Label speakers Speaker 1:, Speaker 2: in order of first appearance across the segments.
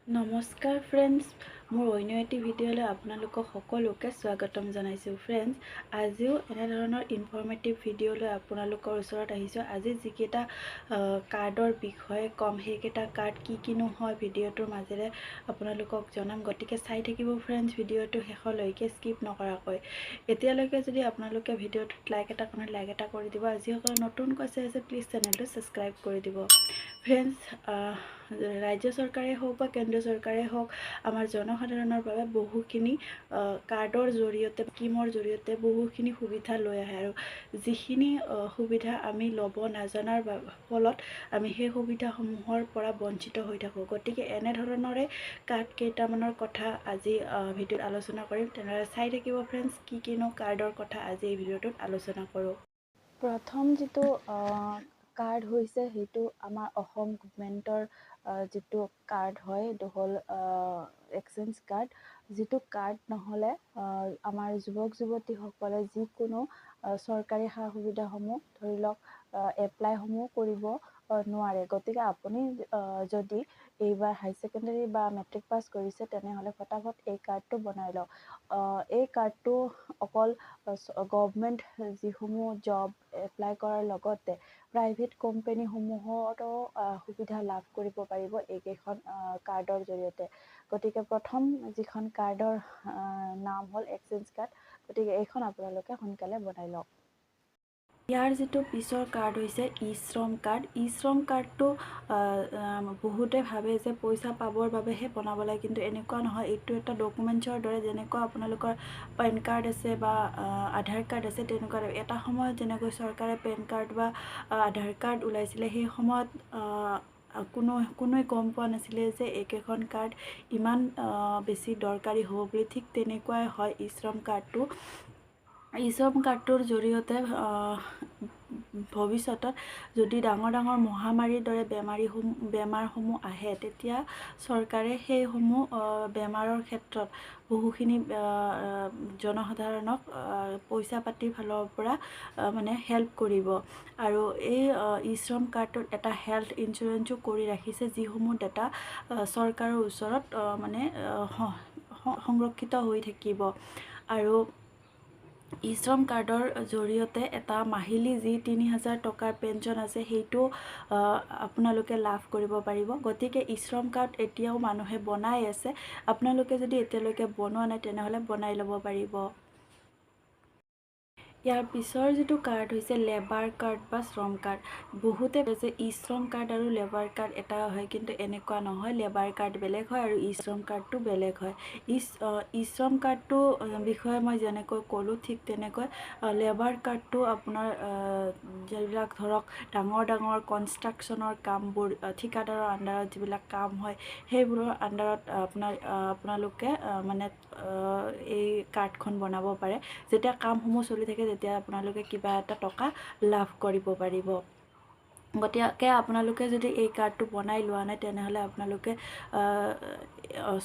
Speaker 1: নমস্কাৰ ফ্ৰেণ্ডছ, মোৰ অন্য এটি ভিডিঅ'লৈ আপোনালোকক সকলোকে স্বাগতম জনাইছোঁ। ফ্ৰেণ্ডছ, আজিও এনেধৰণৰ ইনফৰ্মেটিভ ভিডিঅ'লৈ আপোনালোকৰ ওচৰত আহিছোঁ। আজি যিকেইটা কাৰ্ডৰ বিষয়ে ক'ম, সেইকেইটা কাৰ্ড কি কিনো হয় ভিডিঅ'টোৰ মাজেৰে আপোনালোকক জনাম। গতিকে চাই থাকিব ফ্ৰেণ্ডছ, ভিডিঅ'টো শেষলৈকে স্কিপ নকৰাকৈ। এতিয়ালৈকে যদি আপোনালোকে ভিডিঅ'টোত লাইক এটা কৰি দিব। আৰু যিসকল নতুনকৈ চাই আছে, প্লিজ চেনেলটো ছাবস্ক্ৰাইব কৰি দিব। ফ্ৰেণ্ডছ, ৰাজ্য চৰকাৰে হওক বা কেন্দ্ৰীয় চৰকাৰে হওক, আমাৰ জনসাধাৰণৰ বাবে বহুখিনি কাৰ্ডৰ জৰিয়তে, স্কিমৰ জৰিয়তে বহুখিনি সুবিধা লৈ আহে। আৰু যিখিনি সুবিধা আমি ল'ব নাজানাৰ ফলত আমি সেই সুবিধাসমূহৰ পৰা বঞ্চিত হৈ থাকোঁ। গতিকে এনেধৰণৰে কাৰ্ড কেইটামানৰ কথা আজি ভিডিঅ'ত আলোচনা কৰিম। তেনেদৰে চাই থাকিব ফ্ৰেণ্ডছ, কি কিনো কাৰ্ডৰ কথা আজি এই ভিডিঅ'টোত আলোচনা কৰোঁ। প্ৰথম যিটো কাৰ্ড হৈছে, সেইটো আমাৰ অসম গভৰ্ণমেণ্টৰ যিটো কাৰ্ড হয়, সেইটো হ'ল এক্সচেঞ্জ কাৰ্ড। যিটো কাৰ্ড নহ'লে আমাৰ যুৱক যুৱতীসকলে যিকোনো চৰকাৰী সা সুবিধাসমূহ, ধৰি লওক এপ্লাইসমূহ কৰিব নোৱাৰে। গতিকে আপুনি যদি এইবাৰ হাই ছেকেণ্ডেৰী বা মেট্ৰিক পাছ কৰিছে, তেনেহ'লে ফটাফট এই কাৰ্ডটো বনাই লওক। এই কাৰ্ডটো অকল গভৰ্ণমেণ্ট যিসমূহ জব এপ্লাই কৰাৰ লগতে প্ৰাইভেট কোম্পানীসমূহতো সুবিধা লাভ কৰিব পাৰিব এইকেইখন কাৰ্ডৰ জৰিয়তে। গতিকে প্ৰথম যিখন কাৰ্ডৰ নাম হ'ল এক্সচেঞ্জ কাৰ্ড। গতিকে এইখন আপোনালোকে সোনকালে বনাই লওক। ইয়াৰ যিটো পিছৰ কাৰ্ড হৈছে ই শ্ৰম কাৰ্ড। ই শ্ৰম কাৰ্ডটো বহুতে ভাবে যে পইচা পাবৰ বাবেহে বনাব লাগে, কিন্তু এনেকুৱা নহয়। এইটো এটা ডকুমেণ্টছৰ দৰে, যেনেকুৱা আপোনালোকৰ পেন কাৰ্ড আছে বা আধাৰ কাৰ্ড আছে, তেনেকুৱা এটা সময়ত যেনেকৈ চৰকাৰে পেন কাৰ্ড বা আধাৰ কাৰ্ড ওলাইছিলে, সেই সময়ত কোনোৱে গম পোৱা নাছিলে যে এইকেইখন কাৰ্ড ইমান বেছি দৰকাৰী হ'ব বুলি। ঠিক তেনেকুৱাই হয় ই শ্ৰম কাৰ্ডটো। ই শ্ৰম কাৰ্ডটোৰ জৰিয়তে ভৱিষ্যতত যদি ডাঙৰ ডাঙৰ মহামাৰীৰ দৰে বেমাৰসমূহ আহে, তেতিয়া চৰকাৰে সেইসমূহ বেমাৰৰ ক্ষেত্ৰত বহুখিনি জনসাধাৰণক পইচা পাতিৰ ফালৰ পৰা মানে হেল্প কৰিব। আৰু এই ই শ্ৰম কাৰ্ডটোত এটা হেল্থ ইঞ্চুৰেঞ্চো কৰি ৰাখিছে, যিসমূহ ডাটা চৰকাৰৰ ওচৰত মানে সংৰক্ষিত হৈ থাকিব। আৰু ই শ্ৰম কাৰ্ডৰ জৰিয়তে এটা মাহিলী যি ৩,০০০ টকাৰ পেঞ্চন আছে, সেইটো আপোনালোকে লাভ কৰিব পাৰিব। গতিকে ই শ্ৰম কাৰ্ড এতিয়াও মানুহে বনাই আছে। আপোনালোকে যদি এতিয়ালৈকে বনোৱা নাই, তেনেহ'লে বনাই ল'ব পাৰিব। ইয়াৰ পিছৰ যিটো কাৰ্ড হৈছে লেবাৰ কাৰ্ড বা শ্ৰম কাৰ্ড। বহুতে যে ই শ্ৰম কাৰ্ড আৰু লেবাৰ কাৰ্ড এটা হয়, কিন্তু এনেকুৱা নহয়। লেবাৰ কাৰ্ড বেলেগ হয় আৰু ই শ্ৰম কাৰ্ডটো বেলেগ হয়। ই শ্ৰম কাৰ্ডটো বিষয়ে মই যেনেকৈ ক'লোঁ, ঠিক তেনেকৈ লেবাৰ কাৰ্ডটো আপোনাৰ যিবিলাক ধৰক ডাঙৰ ডাঙৰ কনষ্ট্ৰাকশ্যনৰ কামবোৰ, ঠিকাদাৰৰ আণ্ডাৰত যিবিলাক কাম হয়, সেইবোৰৰ আণ্ডাৰত আপোনালোকে মানে এই কাৰ্ডখন বনাব পাৰে। যেতিয়া কামসমূহ চলি থাকে, তেতিয়া আপোনালোকে কিবা এটা টকা লাভ কৰিব পাৰিব। গতিকে আপোনালোকে যদি এই কাৰ্ডটো বনাই লোৱা নাই, তেনেহ'লে আপোনালোকে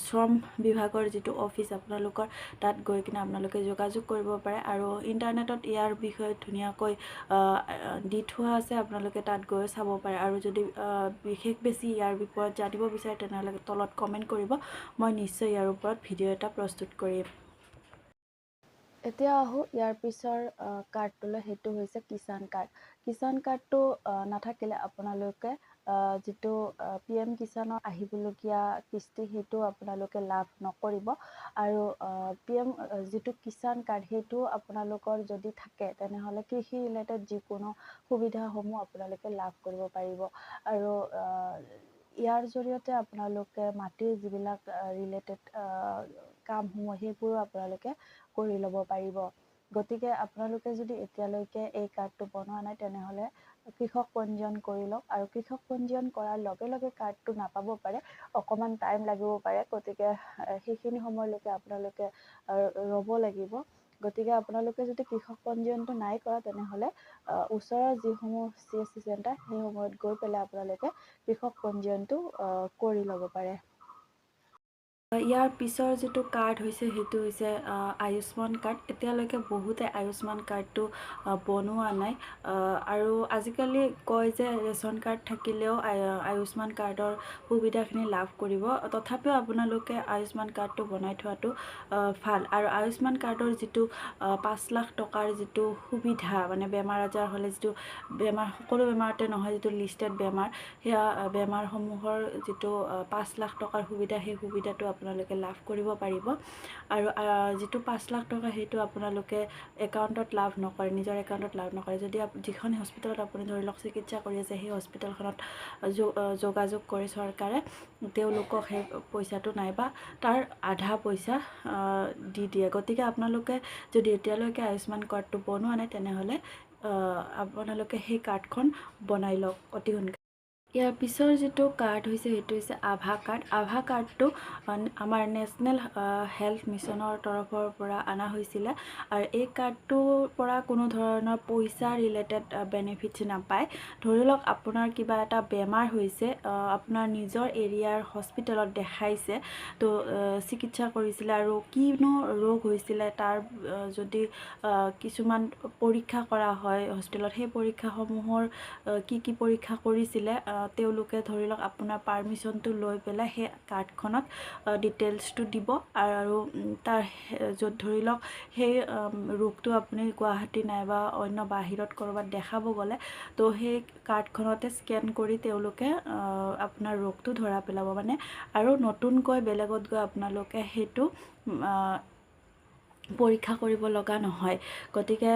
Speaker 1: শ্ৰম বিভাগৰ যিটো অফিচ, আপোনালোকৰ তাত গৈ কিনে আপোনালোকে যোগাযোগ কৰিব পাৰে। আৰু ইণ্টাৰনেটত ইয়াৰ বিষয়ে ধুনীয়াকৈ দি থোৱা আছে, আপোনালোকে তাত গৈ চাব পাৰে। আৰু যদি বিশেষ বেছি ইয়াৰ বিষয়ত জানিব বিচাৰে, তেনেহ'লে তলত কমেণ্ট কৰিব, মই নিশ্চয় ইয়াৰ ওপৰত ভিডিঅ' এটা প্ৰস্তুত কৰিম। এতিয়া আহোঁ ইয়াৰ পিছৰ কাৰ্ডটোলৈ, সেইটো হৈছে কিষাণ কাৰ্ড। কিষাণ কাৰ্ডটো নাথাকিলে আপোনালোকে যিটো PM কিষাণৰ আহিবলগীয়া কিস্তি, সেইটো আপোনালোকে লাভ নকৰিব। আৰু যিটো কিষাণ কাৰ্ড, সেইটো আপোনালোকৰ যদি থাকে, তেনেহ'লে কৃষি ৰিলেটেড যিকোনো সুবিধাসমূহ আপোনালোকে লাভ কৰিব পাৰিব। আৰু ইয়াৰ জৰিয়তে আপোনালোকে মাটিৰ যিবিলাক ৰিলেটেড কামসমূহ, সেইবোৰো আপোনালোকে কৰি ল'ব পাৰিব। গতিকে আপোনালোকে যদি এতিয়ালৈকে এই কাৰ্ডটো বনোৱা নাই, তেনেহ'লে কৃষক পঞ্জীয়ন কৰি লওক। আৰু কৃষক পঞ্জীয়ন কৰাৰ লগে লগে কাৰ্ডটো নাপাব পাৰে, অকণমান টাইম লাগিব পাৰে। গতিকে সেইখিনি সময়লৈকে আপোনালোকে ৰ'ব লাগিব। গতিকে আপোনালোকে যদি কৃষক পঞ্জীয়নটো নাই কৰা, তেনেহ'লে ওচৰৰ যিসমূহ CSC চেণ্টাৰ, সেই সময়ত গৈ পেলাই আপোনালোকে কৃষক পঞ্জীয়নটো কৰি ল'ব পাৰে। ইয়াৰ পিছৰ যিটো কাৰ্ড হৈছে সেইটো হৈছে আয়ুষ্মান কাৰ্ড। এতিয়ালৈকে বহুতে আয়ুষ্মান কাৰ্ডটো বনোৱা নাই, আৰু আজিকালি কয় যে ৰেচন কাৰ্ড থাকিলেও আয়ুষ্মান কাৰ্ডৰ সুবিধাখিনি লাভ কৰিব। তথাপিও আপোনালোকে আয়ুষ্মান কাৰ্ডটো বনাই থোৱাটো ভাল। আৰু আয়ুষ্মান কাৰ্ডৰ যিটো 5 লাখ টকাৰ যিটো সুবিধা, মানে বেমাৰ আজাৰ হ'লে যিটো বেমাৰ, সকলো বেমাৰতে নহয়, যিটো লিষ্টেড বেমাৰ, সেয়া বেমাৰসমূহৰ যিটো 5 লাখ টকাৰ সুবিধা, সেই সুবিধাটো আপোনালোকে লাভ কৰিব পাৰিব। আৰু যিটো 5 লাখ টকা সেইটো আপোনালোকে একাউণ্টত লাভ নকৰে, নিজৰ একাউণ্টত লাভ নকৰে। যদি যিখন হস্পিটেলত আপুনি ধৰি লওক চিকিৎসা কৰি আছে, সেই হস্পিটেলখনত যোগাযোগ কৰি চৰকাৰে তেওঁলোকক সেই পইচাটো নাইবা তাৰ আধা পইচা দি দিয়ে। গতিকে আপোনালোকে যদি এতিয়ালৈকে আয়ুষ্মান কাৰ্ডটো বনোৱা নাই, তেনেহ'লে আপোনালোকে সেই কাৰ্ডখন বনাই লওক অতি সোনকালে। ইয়াৰ পিছৰ যিটো কাৰ্ড হৈছে সেইটো হৈছে আভা কাৰ্ড। আভা কাৰ্ডটো আমাৰ নেশ্যনেল হেল্থ মিছনৰ তৰফৰ পৰা অনা হৈছিলে। আৰু এই কাৰ্ডটোৰ পৰা কোনো ধৰণৰ পইচা ৰিলেটেড বেনিফিটছ নাপায়। ধৰি লওক আপোনাৰ কিবা এটা বেমাৰ হৈছে, আপোনাৰ নিজৰ এৰিয়াৰ হস্পিটেলত দেখাইছে, তো চিকিৎসা কৰিছিলে, আৰু কিনো ৰোগ হৈছিলে তাৰ যদি কিছুমান পৰীক্ষা কৰা হয় হস্পিটেলত, সেই পৰীক্ষাসমূহৰ কি পৰীক্ষা কৰিছিলে তেওঁলোকে ধৰি লওক আপোনাৰ পাৰ্মিশ্যনটো লৈ পেলাই সেই কাৰ্ডখনত ডিটেইলছটো দিব। আৰু তাৰ য'ত ধৰি লওক সেই ৰোগটো আপুনি গুৱাহাটী নাইবা অন্য বাহিৰত ক'ৰবাত দেখাব গ'লে, তো সেই কাৰ্ডখনতে স্কেন কৰি তেওঁলোকে আপোনাৰ ৰোগটো ধৰা পেলাব মানে। আৰু নতুনকৈ বেলেগত গৈ আপোনালোকে সেইটো পৰীক্ষা কৰিব লগা নহয়। গতিকে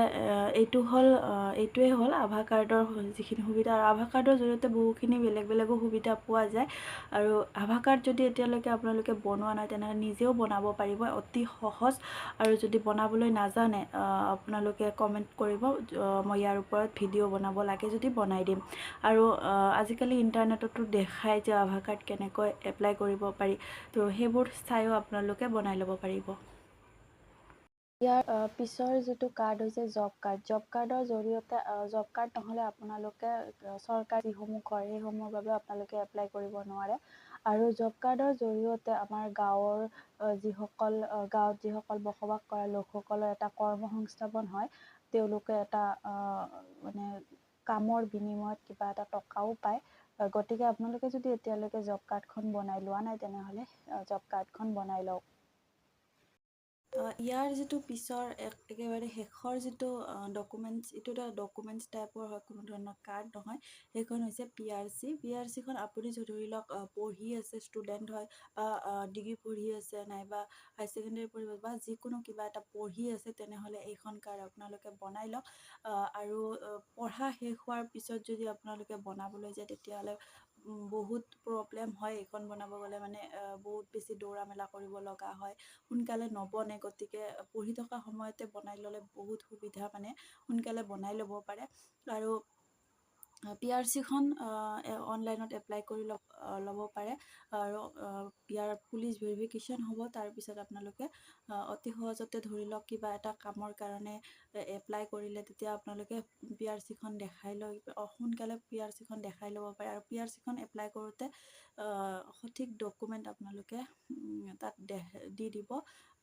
Speaker 1: এইটোৱে হ'ল আভা কাৰ্ডৰ যিখিনি সুবিধা। আৰু আভা কাৰ্ডৰ জৰিয়তে বহুখিনি বেলেগো সুবিধা পোৱা যায়। আৰু আভা কাৰ্ড যদি এতিয়ালৈকে আপোনালোকে বনোৱা নাই, তেনেহ'লে নিজেও বনাব পাৰিব, অতি সহজ। আৰু যদি বনাবলৈ নাজানে, আপোনালোকে কমেণ্ট কৰিব, মই ইয়াৰ ওপৰত ভিডিঅ' বনাব লাগে যদি বনাই দিম। আৰু আজিকালি ইণ্টাৰনেটতো দেখায় যে আভা কাৰ্ড কেনেকৈ এপ্লাই কৰিব পাৰি, তো সেইবোৰ চাইও আপোনালোকে বনাই ল'ব পাৰিব। ইয়াৰ পিছৰ যিটো কাৰ্ড হৈছে জব কাৰ্ড। জব কাৰ্ডৰ জৰিয়তে জব কাৰ্ড নহ'লে আপোনালোকে চৰকাৰী যিসমূহ কৰে, সেইসমূহৰ বাবে আপোনালোকে এপ্লাই কৰিব নোৱাৰে। আৰু জব কাৰ্ডৰ জৰিয়তে আমাৰ গাঁৱত যিসকল বসবাস কৰা লোকসকলৰ এটা কৰ্মসংস্থাপন হয়। তেওঁলোকে এটা মানে কামৰ বিনিময়ত কিবা এটা টকাও পায়। গতিকে আপোনালোকে যদি এতিয়ালৈকে জব কাৰ্ডখন বনাই লোৱা নাই, তেনেহ'লে জব কাৰ্ডখন বনাই লওক। ইয়াৰ যিটো পিছৰ একেবাৰে শেষৰ যিটো ডকুমেণ্টছ, এইটো এটা ডকুমেণ্টছ টাইপৰ হয়, কোনো ধৰণৰ কাৰ্ড নহয়। সেইখন হৈছে PRC। PRCখন আপুনি ধৰি লওক পঢ়ি আছে, ষ্টুডেণ্ট হয়, বা ডিগ্ৰী পঢ়ি আছে, নাইবা হাই ছেকেণ্ডেৰী পঢ়িব, বা যিকোনো কিবা এটা পঢ়ি আছে, তেনেহ'লে এইখন কাৰ্ড আপোনালোকে বনাই লওক। আৰু পঢ়া শেষ হোৱাৰ পিছত যদি আপোনালোকে বনাবলৈ যায়, তেতিয়াহ'লে বহুত প্ৰব্লেম হয়। এইখন বনাব গ'লে মানে বহুত বেছি দৌৰা মেলা কৰিব লগা হয়, সোনকালে নবনে। গতিকে পঢ়ি থকা সময়তে বনাই ল'লে বহুত সুবিধা, মানে সোনকালে বনাই ল'ব পাৰে। আৰু PRCখন অনলাইনত এপ্লাই কৰি ল'ব পাৰে। আৰু ইয়াৰ পুলিচ ভেৰিফিকেশ্যন হ'ব। তাৰপিছত আপোনালোকে অতি সহজতে ধৰি লওক কিবা এটা কামৰ কাৰণে এপ্লাই কৰিলে, তেতিয়া আপোনালোকে PRCখন দেখাই লৈ সোনকালে PRCখন দেখাই ল'ব পাৰে। আৰু PRCখন এপ্লাই কৰোঁতে সঠিক ডকুমেণ্ট আপোনালোকে তাত দি দিব,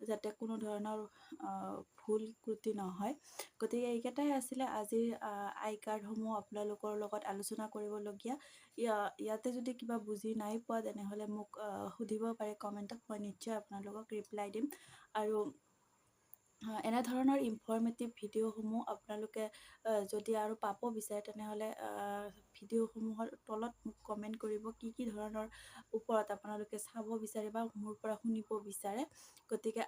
Speaker 1: যাতে কোনো ধৰণৰ ভুল ত্ৰুটি নহয়। গতিকে এইকেইটাই আছিলে আজিৰ আই কাৰ্ডসমূহ আপোনালোকৰ লগত আলোচনা কৰিবলগীয়া। ইয়াতে যদি কিবা বুজি নাই পোৱা, তেনেহ'লে মোক সুধিব পাৰে কমেণ্টত, মই নিশ্চয় আপোনালোকক ৰিপ্লাই দিম। আৰু এনেধৰণৰ ইনফৰ্মেটিভ ভিডিঅ'সমূহ আপোনালোকে যদি আৰু পাব বিচাৰে, তেনেহ'লে ভিডিঅ'সমূহৰ তলত মোক কমেণ্ট কৰিব, কি ধৰণৰ ওপৰত আপোনালোকে চাব বিচাৰে বা মোৰ পৰা শুনিব বিচাৰে। গতিকে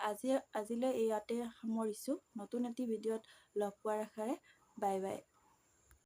Speaker 1: আজিলৈ ইয়াতে সামৰিছোঁ। নতুন এটি ভিডিঅ'ত লগ পোৱাৰ আশাৰে বাই বাই।